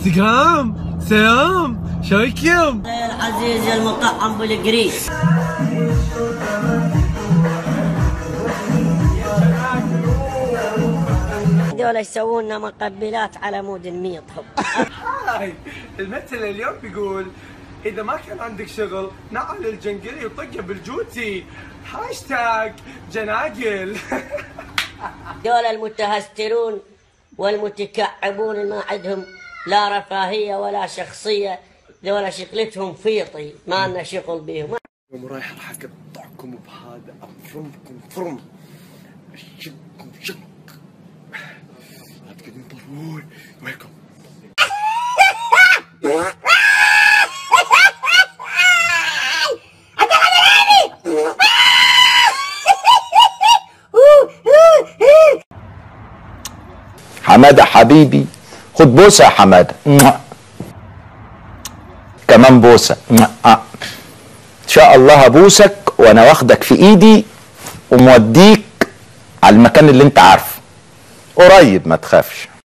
انستغرام سلام شايكم يا العزيز المطعم بالجريس. هذول يسوون مقبلات على مود الميط. هاي المثل اليوم بيقول إذا ما كان عندك شغل نعل الجنقلي وطقه بالجوتي. هاشتاج جناقل. هذول المتهسترون والمتكعبون ما عندهم لا رفاهية ولا شخصية، ذولا شغلتهم فيطي، ما لنا شغل بيهم. يوم رايح راح اقطعكم بهذا، افرمكم فرم، اشقكم شق، لا تقدرون تطلعون ويلكم. حمادة حبيبي خد بوسة يا حمادة، كمان بوسة ان شاء الله. هبوسك وانا واخدك في ايدي وموديك على المكان اللي انت عارفه قريب، ما تخافش.